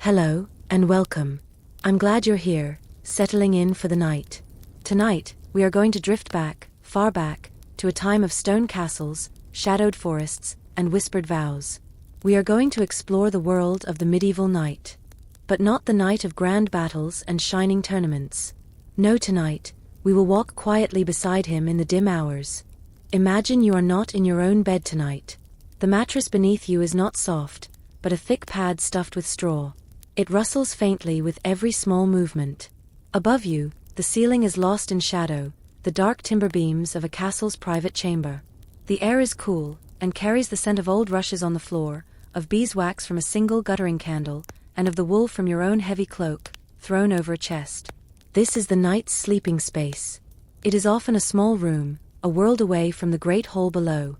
Hello, and welcome. I'm glad you're here, settling in for the night. Tonight, we are going to drift back, far back, to a time of stone castles, shadowed forests, and whispered vows. We are going to explore the world of the medieval knight. But not the night of grand battles and shining tournaments. No, tonight, we will walk quietly beside him in the dim hours. Imagine you are not in your own bed tonight. The mattress beneath you is not soft, but a thick pad stuffed with straw. It rustles faintly with every small movement. Above you, the ceiling is lost in shadow, the dark timber beams of a castle's private chamber. The air is cool, and carries the scent of old rushes on the floor, of beeswax from a single guttering candle, and of the wool from your own heavy cloak, thrown over a chest. This is the knight's sleeping space. It is often a small room, a world away from the great hall below.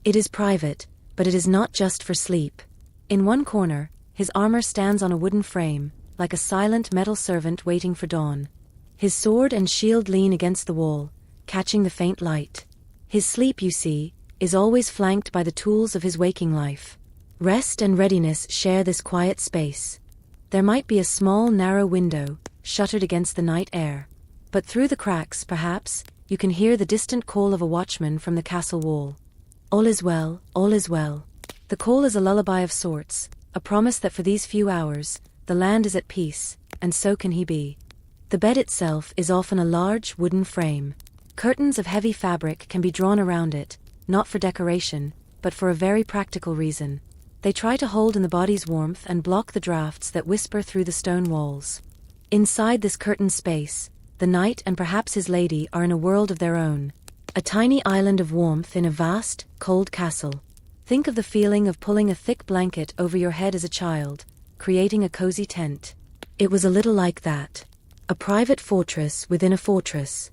It is private, but it is not just for sleep. In one corner, his armor stands on a wooden frame, like a silent metal servant waiting for dawn. His sword and shield lean against the wall, catching the faint light. His sleep, you see, is always flanked by the tools of his waking life. Rest and readiness share this quiet space. There might be a small, narrow window, shuttered against the night air. But through the cracks, perhaps, you can hear the distant call of a watchman from the castle wall. All is well, all is well. The call is a lullaby of sorts, a promise that for these few hours, the land is at peace, and so can he be. The bed itself is often a large wooden frame. Curtains of heavy fabric can be drawn around it, not for decoration, but for a very practical reason. They try to hold in the body's warmth and block the drafts that whisper through the stone walls. Inside this curtained space, the knight and perhaps his lady are in a world of their own. A tiny island of warmth in a vast, cold castle. Think of the feeling of pulling a thick blanket over your head as a child, creating a cozy tent. It was a little like that. A private fortress within a fortress.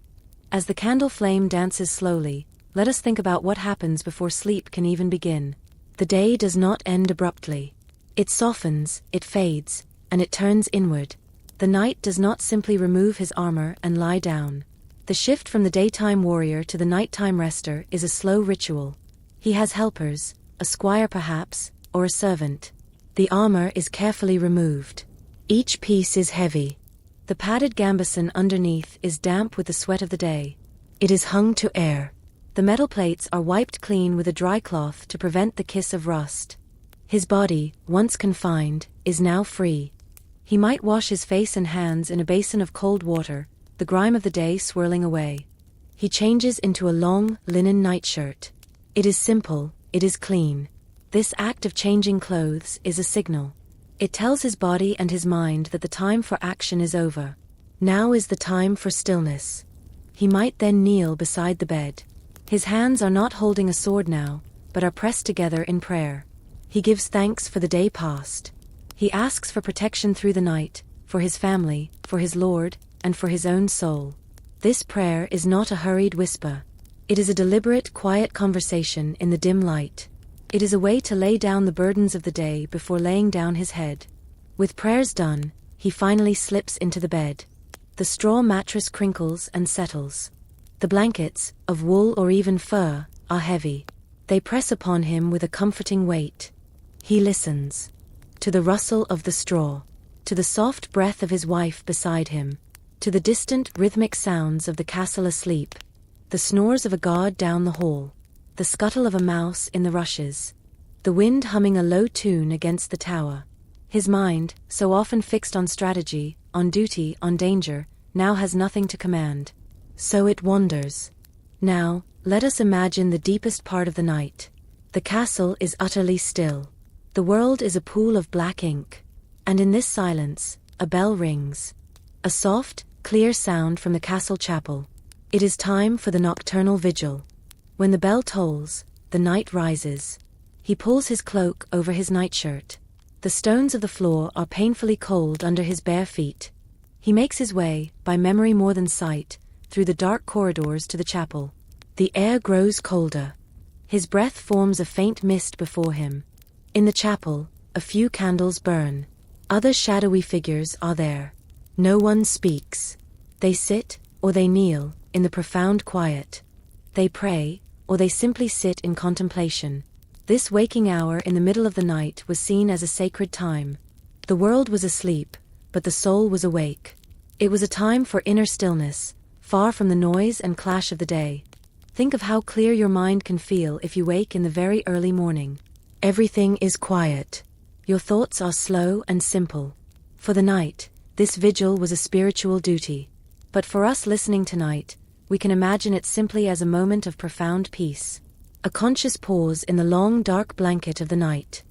As the candle flame dances slowly, let us think about what happens before sleep can even begin. The day does not end abruptly. It softens, it fades, and it turns inward. The knight does not simply remove his armor and lie down. The shift from the daytime warrior to the nighttime rester is a slow ritual. He has helpers, a squire perhaps, or a servant. The armor is carefully removed. Each piece is heavy. The padded gambeson underneath is damp with the sweat of the day. It is hung to air. The metal plates are wiped clean with a dry cloth to prevent the kiss of rust. His body, once confined, is now free. He might wash his face and hands in a basin of cold water, the grime of the day swirling away. He changes into a long, linen nightshirt. It is simple, it is clean. This act of changing clothes is a signal. It tells his body and his mind that the time for action is over. Now is the time for stillness. He might then kneel beside the bed. His hands are not holding a sword now, but are pressed together in prayer. He gives thanks for the day past. He asks for protection through the night, for his family, for his Lord, and for his own soul. This prayer is not a hurried whisper. It is a deliberate, quiet conversation in the dim light. It is a way to lay down the burdens of the day before laying down his head. With prayers done, he finally slips into the bed. The straw mattress crinkles and settles. The blankets, of wool or even fur, are heavy. They press upon him with a comforting weight. He listens. To the rustle of the straw. To the soft breath of his wife beside him. To the distant, rhythmic sounds of the castle asleep. The snores of a guard down the hall. The scuttle of a mouse in the rushes. The wind humming a low tune against the tower. His mind, so often fixed on strategy, on duty, on danger, now has nothing to command. So it wanders. Now, let us imagine the deepest part of the night. The castle is utterly still. The world is a pool of black ink. And in this silence, a bell rings. A soft, clear sound from the castle chapel. It is time for the nocturnal vigil. When the bell tolls, the knight rises. He pulls his cloak over his nightshirt. The stones of the floor are painfully cold under his bare feet. He makes his way, by memory more than sight, through the dark corridors to the chapel. The air grows colder. His breath forms a faint mist before him. In the chapel, a few candles burn. Other shadowy figures are there. No one speaks. They sit, or they kneel, in the profound quiet. They pray, or they simply sit in contemplation. This waking hour in the middle of the night was seen as a sacred time. The world was asleep, but the soul was awake. It was a time for inner stillness, far from the noise and clash of the day. Think of how clear your mind can feel if you wake in the very early morning. Everything is quiet. Your thoughts are slow and simple. For the night, this vigil was a spiritual duty. But for us listening tonight, we can imagine it simply as a moment of profound peace. A conscious pause in the long dark blanket of the night.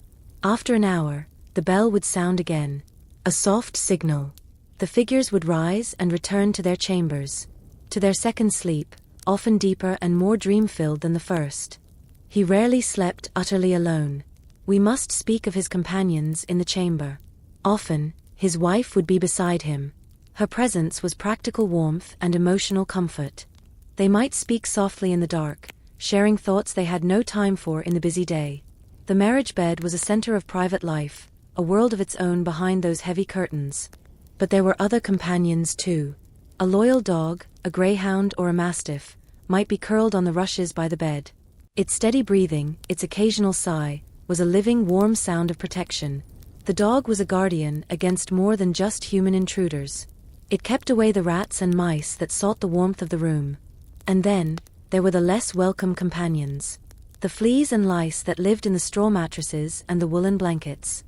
After an hour, the bell would sound again. A soft signal. The figures would rise and return to their chambers. To their second sleep, often deeper and more dream-filled than the first. He rarely slept utterly alone. We must speak of his companions in the chamber. Often, his wife would be beside him. Her presence was practical warmth and emotional comfort. They might speak softly in the dark, sharing thoughts they had no time for in the busy day. The marriage bed was a center of private life, a world of its own behind those heavy curtains. But there were other companions too. A loyal dog, a greyhound or a mastiff, might be curled on the rushes by the bed. Its steady breathing, its occasional sigh, was a living, warm sound of protection. The dog was a guardian against more than just human intruders. It kept away the rats and mice that sought the warmth of the room. And then, there were the less welcome companions. The fleas and lice that lived in the straw mattresses and the woolen blankets.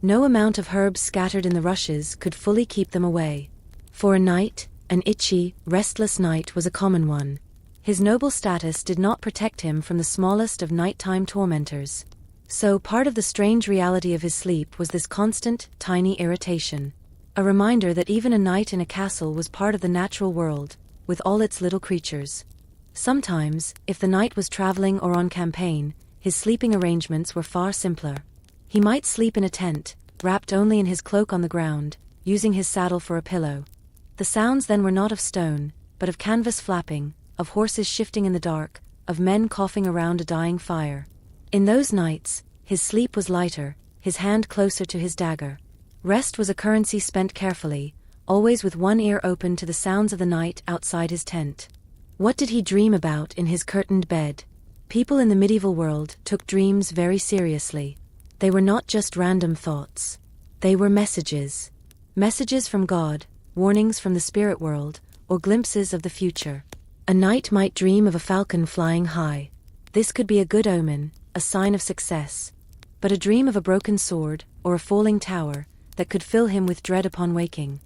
No amount of herbs scattered in the rushes could fully keep them away. For a night, an itchy, restless night was a common one. His noble status did not protect him from the smallest of nighttime tormentors. So part of the strange reality of his sleep was this constant, tiny irritation. A reminder that even a night in a castle was part of the natural world, with all its little creatures. Sometimes, if the knight was traveling or on campaign, his sleeping arrangements were far simpler. He might sleep in a tent, wrapped only in his cloak on the ground, using his saddle for a pillow. The sounds then were not of stone, but of canvas flapping, of horses shifting in the dark, of men coughing around a dying fire. In those nights, his sleep was lighter, his hand closer to his dagger. Rest was a currency spent carefully, always with one ear open to the sounds of the night outside his tent. What did he dream about in his curtained bed? People in the medieval world took dreams very seriously. They were not just random thoughts. They were messages. Messages from God, warnings from the spirit world, or glimpses of the future. A knight might dream of a falcon flying high. This could be a good omen, a sign of success. But a dream of a broken sword, or a falling tower, that could fill him with dread upon waking.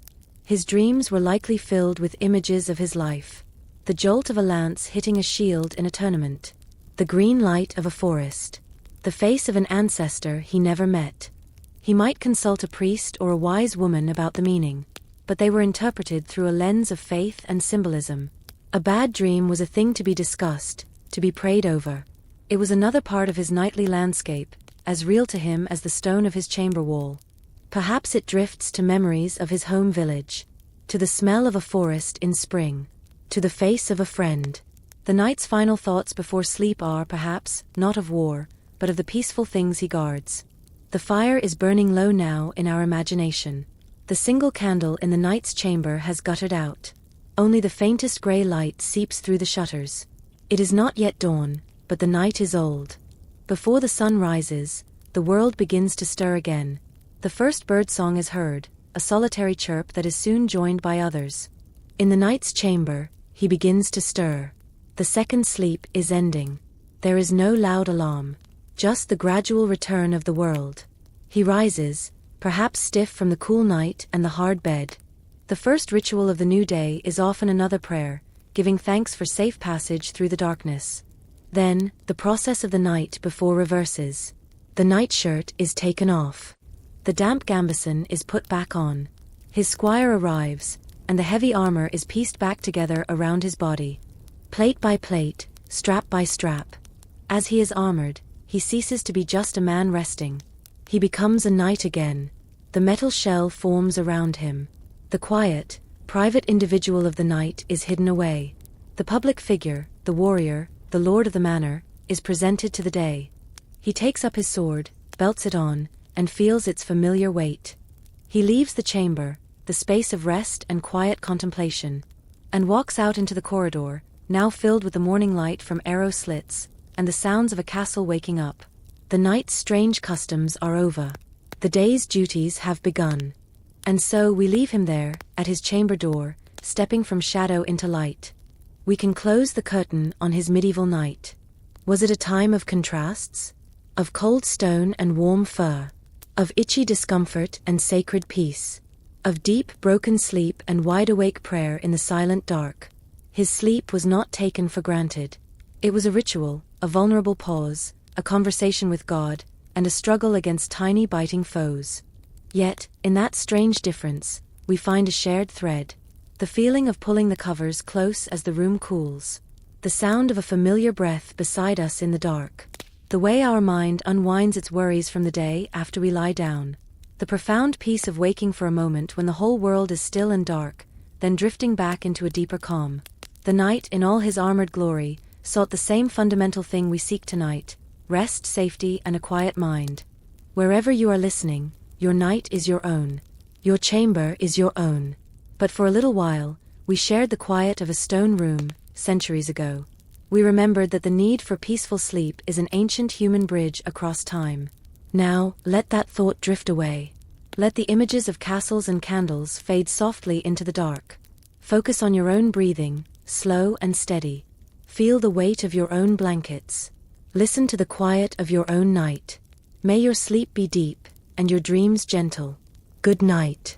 His dreams were likely filled with images of his life. The jolt of a lance hitting a shield in a tournament. The green light of a forest. The face of an ancestor he never met. He might consult a priest or a wise woman about the meaning, but they were interpreted through a lens of faith and symbolism. A bad dream was a thing to be discussed, to be prayed over. It was another part of his nightly landscape, as real to him as the stone of his chamber wall. Perhaps it drifts to memories of his home village, to the smell of a forest in spring, to the face of a friend. The knight's final thoughts before sleep are, perhaps, not of war, but of the peaceful things he guards. The fire is burning low now in our imagination. The single candle in the knight's chamber has guttered out. Only the faintest grey light seeps through the shutters. It is not yet dawn, but the night is old. Before the sun rises, the world begins to stir again. The first bird song is heard, a solitary chirp that is soon joined by others. In the knight's chamber, he begins to stir. The second sleep is ending. There is no loud alarm, just the gradual return of the world. He rises, perhaps stiff from the cool night and the hard bed. The first ritual of the new day is often another prayer, giving thanks for safe passage through the darkness. Then, the process of the night before reverses. The nightshirt is taken off. The damp gambeson is put back on. His squire arrives, and the heavy armor is pieced back together around his body. Plate by plate, strap by strap. As he is armored, he ceases to be just a man resting. He becomes a knight again. The metal shell forms around him. The quiet, private individual of the knight is hidden away. The public figure, the warrior, the lord of the manor, is presented to the day. He takes up his sword, belts it on, and feels its familiar weight. He leaves the chamber, the space of rest and quiet contemplation, and walks out into the corridor, now filled with the morning light from arrow slits, and the sounds of a castle waking up. The night's strange customs are over. The day's duties have begun. And so we leave him there, at his chamber door, stepping from shadow into light. We can close the curtain on his medieval night. Was it a time of contrasts? Of cold stone and warm fur? Of itchy discomfort and sacred peace? Of deep, broken sleep and wide-awake prayer in the silent dark? His sleep was not taken for granted. It was a ritual, a vulnerable pause, a conversation with God, and a struggle against tiny biting foes. Yet, in that strange difference, we find a shared thread. The feeling of pulling the covers close as the room cools. The sound of a familiar breath beside us in the dark. The way our mind unwinds its worries from the day after we lie down. The profound peace of waking for a moment when the whole world is still and dark, then drifting back into a deeper calm. The night, in all his armored glory, sought the same fundamental thing we seek tonight: rest, safety, and a quiet mind. Wherever you are listening, your night is your own. Your chamber is your own. But for a little while, we shared the quiet of a stone room, centuries ago. We remembered that the need for peaceful sleep is an ancient human bridge across time. Now, let that thought drift away. Let the images of castles and candles fade softly into the dark. Focus on your own breathing, slow and steady. Feel the weight of your own blankets. Listen to the quiet of your own night. May your sleep be deep, and your dreams gentle. Good night.